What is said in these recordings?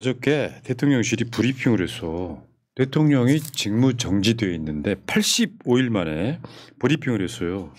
어저께 대통령실이 브리핑을 해서 대통령이 직무 정지되어 있는데 85일 만에 브리핑을 했어요.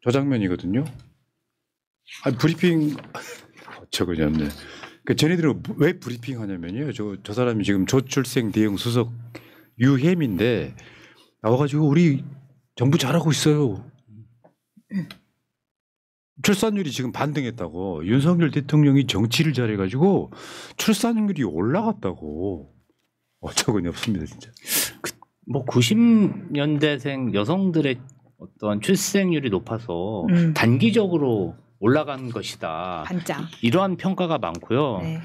저 장면이거든요. 아니 브리핑 어쩌고저쩌네. 그러니까 쟤네들은 왜 브리핑 하냐면요. 저 사람이 지금 저출생 대응 수석 유햄인데 나와가지고 우리 정부 잘하고 있어요. 출산율이 지금 반등했다고. 윤석열 대통령이 정치를 잘해가지고 출산율이 올라갔다고. 어처구니 없습니다 진짜. 뭐 90년대생 여성들의 어떤 출생률이 높아서 단기적으로 올라간 것이다. 반짝. 이러한 평가가 많고요. 네.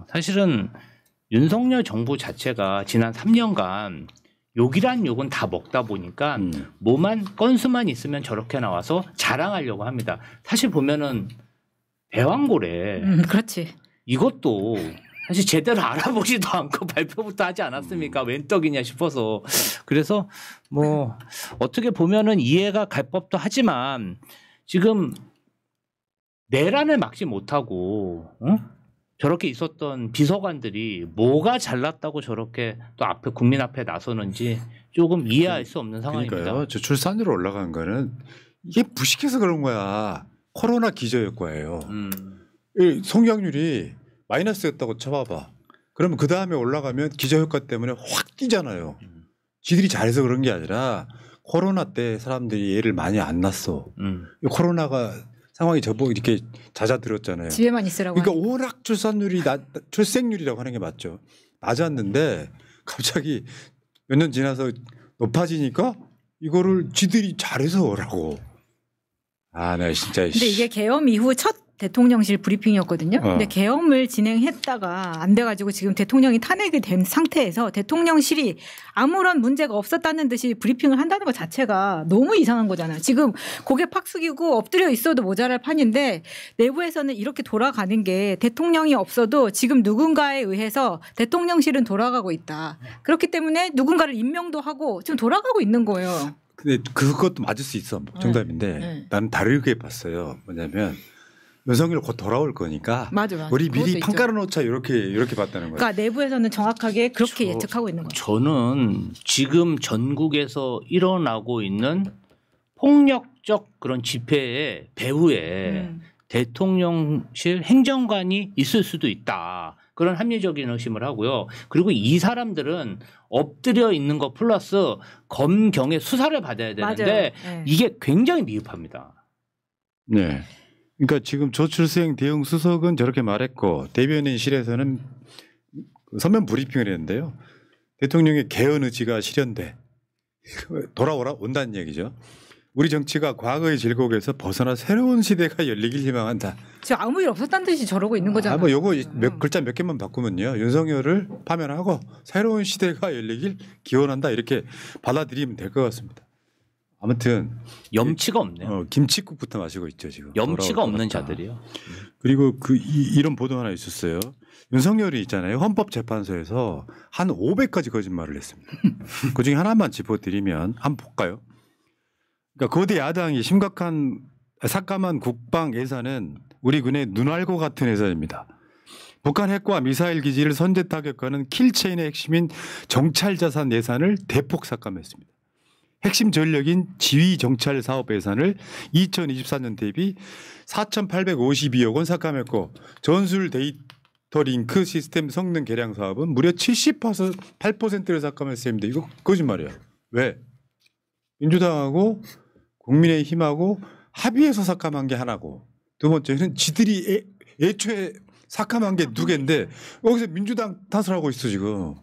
사실은 윤석열 정부 자체가 지난 3년간 욕이란 욕은 다 먹다 보니까 뭐만 건수만 있으면 저렇게 나와서 자랑하려고 합니다. 사실 보면은 대왕고래 그렇지. 이것도 사실 제대로 알아보지도 않고 발표부터 하지 않았습니까? 웬 떡이냐 싶어서. 그래서 뭐 어떻게 보면은 이해가 갈 법도 하지만 지금 내란을 막지 못하고 저렇게 있었던 비서관들이 뭐가 잘났다고 저렇게 또 앞에 국민 앞에 나서는지 조금 이해할 수 없는 상황입니다. 그러니까요. 저 출산율 올라간 거는 이게 무식해서 그런 거야. 코로나 기저효과예요. 이 성장률이 마이너스였다고 쳐봐봐. 그러면 그 다음에 올라가면 기저효과 때문에 확 뛰잖아요. 지들이 잘해서 그런 게 아니라 코로나 때 사람들이 애를 많이 안 낳았어. 코로나가 상황이 저보고 이렇게 잦아들었잖아요. 집에만 있으라고. 그러니까 워낙 출생률이라고 하는 게 맞죠. 낮았는데 갑자기 몇 년 지나서 높아지니까 이거를 지들이 잘해서 오라고. 아, 나 진짜. 근데 이게 계엄 이후 첫 대통령실 브리핑이었거든요. 근데 계엄을 진행했다가 안 돼가지고 지금 대통령이 탄핵이 된 상태에서 대통령실이 아무런 문제가 없었다는 듯이 브리핑을 한다는 것 자체가 너무 이상한 거잖아요. 지금 고개 팍 숙이고 엎드려 있어도 모자랄 판인데 내부에서는 이렇게 돌아가는 게 대통령이 없어도 지금 누군가에 의해서 대통령실은 돌아가고 있다. 그렇기 때문에 누군가를 임명도 하고 지금 돌아가고 있는 거예요. 근데 그것도 맞을 수 있어. 정답인데 나는 다르게 봤어요. 뭐냐면 윤석열 곧 돌아올 거니까 맞아. 우리 미리 판 깔아놓자 이렇게 봤다는 거예요. 그러니까 내부에서는 정확하게 그렇게 예측하고 있는 거예요. 저는 지금 전국에서 일어나고 있는 폭력적 그런 집회의 배후에 대통령실 행정관이 있을 수도 있다. 그런 합리적인 의심을 하고요. 그리고 이 사람들은 엎드려 있는 것 플러스 검경의 수사를 받아야 되는데 네. 이게 굉장히 미흡합니다. 네. 그러니까 지금 저출생 대응 수석은 저렇게 말했고 대변인실에서는 서면 브리핑을 했는데요. 대통령의 개헌 의지가 실현돼 온다는 얘기죠. 우리 정치가 과거의 질곡에서 벗어나 새로운 시대가 열리길 희망한다. 지금 아무 일 없었다는 듯이 저러고 있는 거잖아요. 뭐 요거 글자 몇 개만 바꾸면요. 윤석열을 파면하고 새로운 시대가 열리길 기원한다 이렇게 받아들이면 될 것 같습니다. 아무튼 염치가 없네요. 김칫국부터 마시고 있죠 지금. 염치가 없는 자들이요. 그리고 이런 보도 하나 있었어요. 윤석열이 있잖아요. 헌법재판소에서 한 500가지 거짓말을 했습니다. 그중에 하나만 짚어드리면 한번 볼까요? 그러니까 거대 야당이 심각한 삭감한 국방 예산은 우리 군의 눈알고 같은 예산입니다. 북한 핵과 미사일 기지를 선제 타격하는 킬체인의 핵심인 정찰자산 예산을 대폭 삭감했습니다. 핵심 전력인 지휘 정찰 사업 예산을 2024년 대비 4,852억 원 삭감했고 전술 데이터 링크 시스템 성능 개량 사업은 무려 78%를 삭감했습니다. 이거 거짓말이에요. 왜? 민주당하고 국민의힘하고 합의해서 삭감한 게 하나고 두 번째는 지들이 애초에 삭감한 게 두 개인데 여기서 민주당 탓을 하고 있어 지금.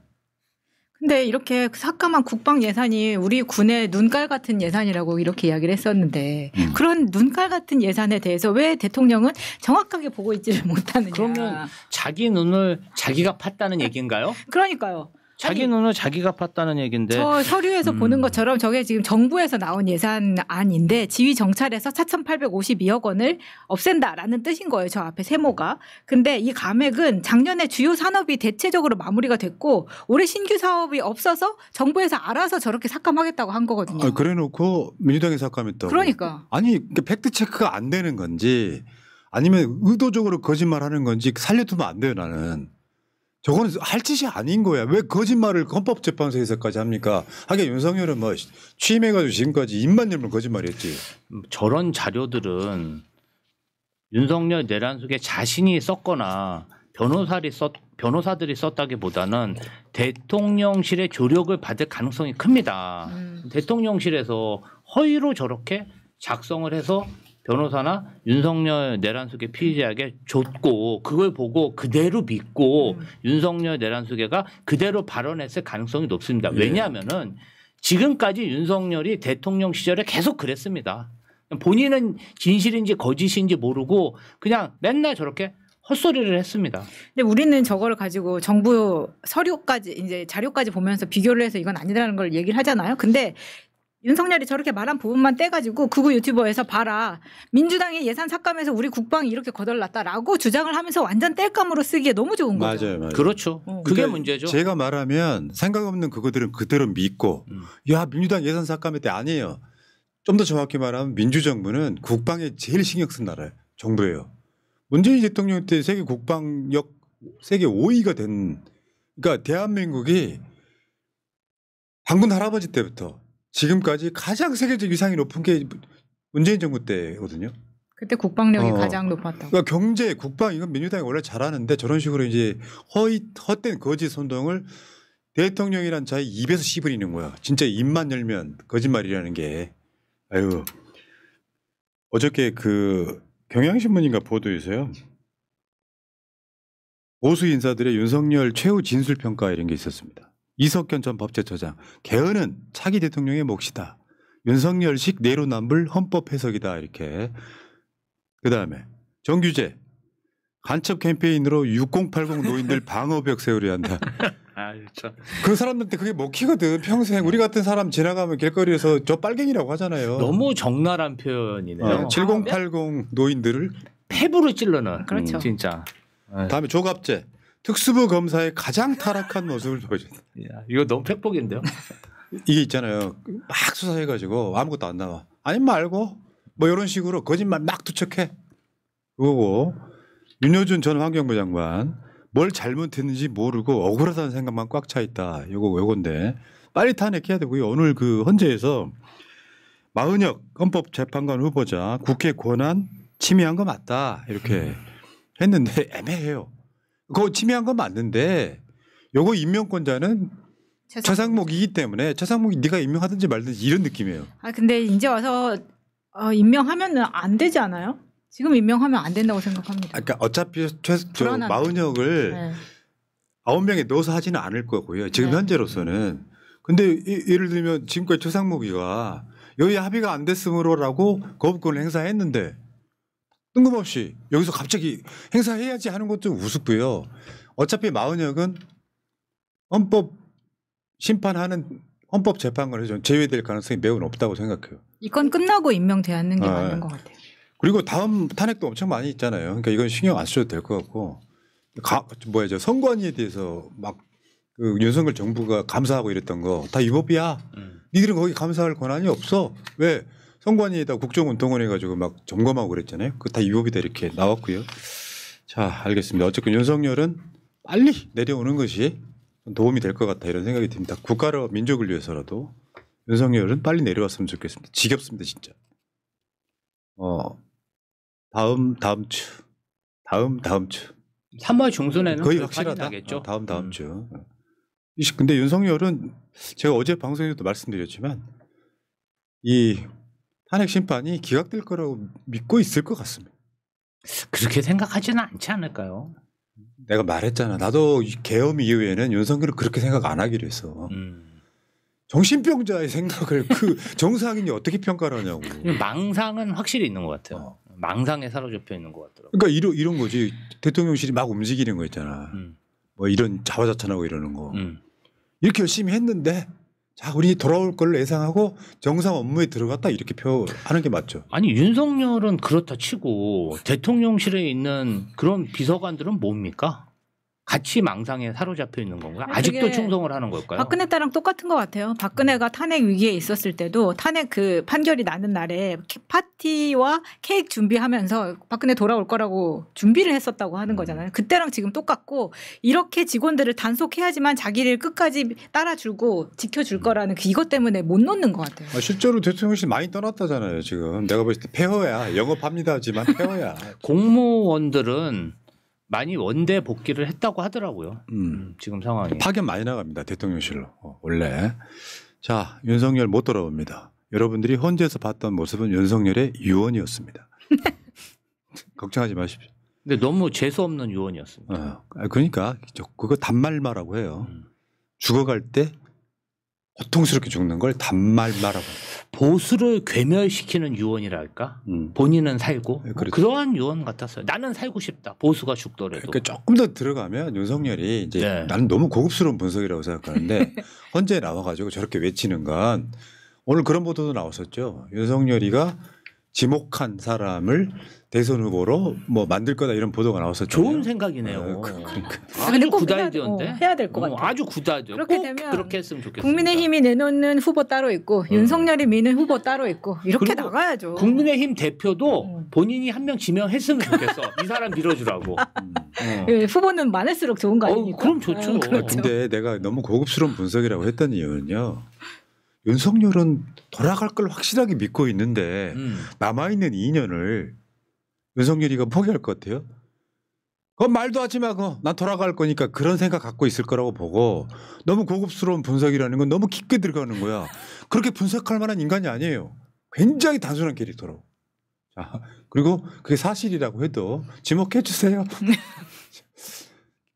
근데 이렇게 삭감한 국방 예산이 우리 군의 눈깔 같은 예산이라고 이렇게 이야기를 했었는데 그런 눈깔 같은 예산에 대해서 왜 대통령은 정확하게 보고 있지를 못하느냐. 그러면 자기 눈을 자기가 팠다는 얘기인가요? 그러니까요. 자기 눈을 자기가 팠다는 얘기인데. 저 서류에서 보는 것처럼 저게 지금 정부에서 나온 예산안인데 지휘 정찰에서 4,852억 원을 없앤다라는 뜻인 거예요. 저 앞에 세모가. 근데 이 감액은 작년에 주요 산업이 대체적으로 마무리가 됐고 올해 신규 사업이 없어서 정부에서 알아서 저렇게 삭감하겠다고 한 거거든요. 그래 놓고 민주당이 삭감했다고. 그러니까. 아니 팩트 체크가 안 되는 건지 아니면 의도적으로 거짓말하는 건지 살려두면 안 돼요. 나는. 저거는 할 짓이 아닌 거야. 왜 거짓말을 헌법재판소에서까지 합니까? 하긴 윤석열은 뭐 취임해가지고 지금까지 입만 열면 거짓말이었지. 저런 자료들은 윤석열 내란숙의 자신이 썼거나 변호사들이 썼다기보다는 대통령실의 조력을 받을 가능성이 큽니다. 대통령실에서 허위로 저렇게 작성을 해서 변호사나 윤석열 내란숙의 피의자에게 줬고 그걸 보고 그대로 믿고 윤석열 내란숙이가 그대로 발언했을 가능성이 높습니다. 왜냐하면은 지금까지 윤석열이 대통령 시절에 계속 그랬습니다. 본인은 진실인지 거짓인지 모르고 그냥 맨날 저렇게 헛소리를 했습니다. 근데 우리는 저거를 가지고 정부 서류까지 이제 자료까지 보면서 비교를 해서 이건 아니라는 걸 얘기를 하잖아요. 근데 윤석열이 저렇게 말한 부분만 떼가지고 극우 유튜버에서 봐라. 민주당이 예산 삭감해서 우리 국방이 이렇게 거덜났다라고 주장을 하면서 완전 땔감으로 쓰기에 너무 좋은 거죠. 맞아요. 그렇죠. 그게 그러니까 문제죠. 제가 말하면 생각 없는 그거들은 그대로 믿고 야 민주당 예산 삭감할 때 아니에요. 좀 더 정확히 말하면 민주정부는 국방에 제일 신경 쓴 나라예요. 정부예요. 문재인 대통령 때 세계 국방력 세계 5위가 된 그러니까 대한민국이 당군 할아버지 때부터 지금까지 가장 세계적 위상이 높은 게 문재인 정부 때거든요. 그때 국방력이 가장 높았다고. 그러니까 경제, 국방 이건 민주당이 원래 잘하는데 저런 식으로 이제 헛된 거짓 선동을 대통령이란 자의 입에서 씹으리는 거야. 진짜 입만 열면 거짓말이라는 게. 아유. 어저께 그 경향신문인가 보도에서요. 보수 인사들의 윤석열 최후 진술 평가 이런 게 있었습니다. 이석현 전 법제처장 개헌은 차기 대통령의 몫이다. 윤석열식 내로남불 헌법 해석이다 이렇게. 그다음에 정규재 간첩 캠페인으로 6080 노인들 방어벽 세우려 한다. 아, 그렇죠. 그 사람들한테 그게 먹히거든. 평생 우리 같은 사람 지나가면 길거리에서 저 빨갱이라고 하잖아요. 너무 적나라한 표현이네요. 7080 노인들을 폐부로 찔러는. 그렇죠. 진짜. 다음에 조갑재 특수부 검사의 가장 타락한 모습을 보여준다. 이거 너무 팩폭인데요. 이게 있잖아요. 막 수사해가지고 아무것도 안 나와. 아니 말고 뭐 이런 식으로 거짓말 막 투척해. 그거고 윤여준 전 환경부 장관 뭘 잘못했는지 모르고 억울하다는 생각만 꽉 차 있다. 요건데 빨리 탄핵해야 되고요. 오늘 그 헌재에서 마은혁 헌법재판관 후보자 국회 권한 침해한 거 맞다 이렇게 했는데 애매해요. 그거 침해한 건 맞는데 요거 임명권자는 최상목이기 때문에 최상목이 네가 임명하든지 말든지 이런 느낌이에요. 아 근데 이제 와서 임명하면은 안 되지 않아요? 지금 임명하면 안 된다고 생각합니다. 그러니까 어차피 저 마은혁을 9명에 넣어서 하지는 않을 거고요. 지금 현재로서는. 근데 예를 들면 지금까지 최상목이가 여기 합의가 안 됐으므로라고 거부권을 행사했는데 뜬금없이 여기서 갑자기 행사해야지 하는 건 좀 우습고요. 어차피 마은혁은 헌법 심판하는 헌법재판관에서 제외될 가능성이 매우 높다고 생각해요. 이 건 끝나고 임명되는 게 맞는 것 같아요. 그리고 다음 탄핵도 엄청 많이 있잖아요. 그러니까 이건 신경 안 써도 될 것 같고 선관위에 대해서 막 그 윤석열 정부가 감사하고 이랬던 거 다 위법이야. 니들은 거기 감사할 권한이 없어. 왜? 선관위에다 국정운동원 해가지고 막 점검하고 그랬잖아요. 그거 다 위법이다 이렇게 나왔고요. 자, 알겠습니다. 어쨌든 윤석열은 빨리 내려오는 것이 도움이 될 것 같다 이런 생각이 듭니다. 국가를 민족을 위해서라도 윤석열은 빨리 내려왔으면 좋겠습니다. 지겹습니다 진짜. 다음 주 3월 중순에는 거의 확실하다. 나겠죠. 다음 주. 근데 윤석열은 제가 어제 방송에서도 말씀드렸지만 이 탄핵 심판이 기각될 거라고 믿고 있을 것 같습니다. 그렇게 생각하지는 않지 않을까요? 내가 말했잖아. 나도 계엄 이후에는 윤석열은 그렇게 생각 안 하기로 했어. 정신병자의 생각을 그 정상인이 어떻게 평가를 하냐고. 망상은 확실히 있는 것 같아요. 망상에 사로잡혀 있는 것 같더라고요. 그러니까 이런 거지. 대통령실이 막 움직이는 거 있잖아. 뭐 이런 자화자찬하고 이러는 거. 이렇게 열심히 했는데 자 우리 돌아올 걸 예상하고 정상 업무에 들어갔다 이렇게 표하는 게 맞죠. 아니 윤석열은 그렇다 치고 대통령실에 있는 그런 비서관들은 뭡니까? 같이 망상에 사로잡혀 있는 건가요? 그게 아직도 충성을 하는 걸까요? 박근혜 때랑 똑같은 것 같아요. 박근혜가 탄핵 위기에 있었을 때도 탄핵 그 판결이 나는 날에 파티와 케이크 준비하면서 박근혜 돌아올 거라고 준비를 했었다고 하는 거잖아요. 그때랑 지금 똑같고 이렇게 직원들을 단속해야지만 자기를 끝까지 따라주고 지켜줄 거라는 이것 때문에 못 놓는 것 같아요. 실제로 대통령실 많이 떠났다잖아요. 지금 내가 봤을 때 폐허야. 영업합니다지만 폐허야. 공무원들은 많이 원대 복귀를 했다고 하더라고요. 지금 상황이. 파견 많이 나갑니다. 대통령실로. 원래. 자, 윤석열 못 돌아옵니다. 여러분들이 헌재에서 봤던 모습은 윤석열의 유언이었습니다. 걱정하지 마십시오. 근데 너무 재수 없는 유언이었습니다. 그러니까 그거 단말마라고 해요. 죽어갈 때 고통스럽게 죽는 걸 단말마라고 해요. 보수를 괴멸시키는 유언이랄까? 본인은 살고 네, 그렇죠. 그러한 유언 같았어요. 나는 살고 싶다. 보수가 죽더라도. 그러니까 조금 더 들어가면 윤석열이 이제 네. 나는 너무 고급스러운 분석이라고 생각하는데 헌재에 나와가지고 저렇게 외치는 건 오늘 그런 보도도 나왔었죠. 윤석열이가 지목한 사람을 대선 후보로 뭐 만들 거다 이런 보도가 나왔었죠. 좋은 생각이네요. 그러니까. 아주 꼭 굿 아이디어인데. 해야 될 것 같아요. 아주 굿 아이디어. 그렇게 꼭 되면 그렇게 했으면 좋겠어요. 국민의힘이 내놓는 후보 따로 있고 윤석열이 미는 후보 따로 있고 이렇게 그리고 나가야죠. 국민의힘 대표도 본인이 한 명 지명했으면 좋겠어. 이 사람 밀어주라고. 예, 후보는 많을수록 좋은 거 아닙니까? 그럼 좋죠. 그렇죠. 근데 내가 너무 고급스러운 분석이라고 했던 이유는요. 윤석열은 돌아갈 걸 확실하게 믿고 있는데 남아있는 2년을 윤석열이가 포기할 것 같아요. 그건 말도 하지 마. 난 돌아갈 거니까 그런 생각 갖고 있을 거라고 보고 너무 고급스러운 분석이라는 건 너무 깊게 들어가는 거야. 그렇게 분석할 만한 인간이 아니에요. 굉장히 단순한 캐릭터로. 자, 그리고 그게 사실이라고 해도 지목해 주세요.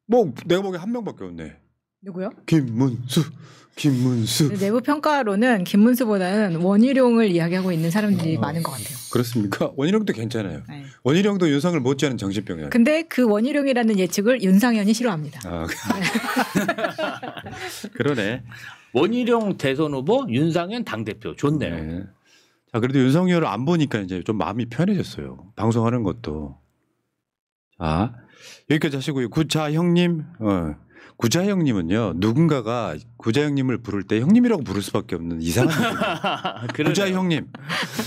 뭐 내가 보기에 한 명밖에 없네. 누구요? 김문수. 내부 평가로는 김문수보다는 원희룡을 이야기하고 있는 사람들이 많은 것 같아요. 그렇습니까? 원희룡도 괜찮아요. 네. 원희룡도 윤석열 못지않은 정신병이에요. 근데 그 원희룡이라는 예측을 윤상현이 싫어합니다. 아, 그러네. 원희룡 대선 후보, 윤상현 당대표. 좋네요. 네. 자, 그래도 윤석열을 안 보니까 이제 좀 마음이 편해졌어요. 방송하는 것도. 자, 여기까지 하시고요. 구자 형님, 구자 형님은요, 누군가가 구자 형님을 부를 때 형님이라고 부를 수밖에 없는 이상한 분이에요. 구자 형님,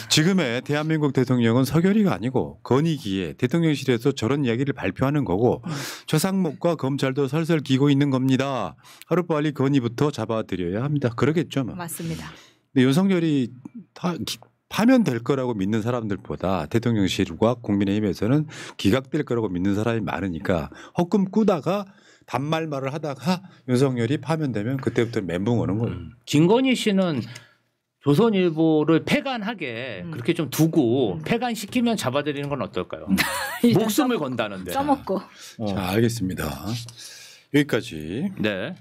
지금의 대한민국 대통령은 서결이가 아니고 건의기에 대통령실에서 저런 이야기를 발표하는 거고 최상목과 검찰도 설설 기고 있는 겁니다. 하루빨리 건의부터 잡아드려야 합니다. 그러겠죠. 뭐. 맞습니다. 근데 윤석열이 파면될 거라고 믿는 사람들보다 대통령실과 국민의힘에서는 기각될 거라고 믿는 사람이 많으니까 헛꿈 꾸다가 단말말을 하다가 윤석열이 파면되면 그때부터 멘붕 오는 거예요. 김건희 씨는 조선일보를 폐간하게 그렇게 좀 두고 폐간시키면 잡아들이는 건 어떨까요? 목숨을 건다는데. 써먹고. 자, 알겠습니다. 여기까지. 네.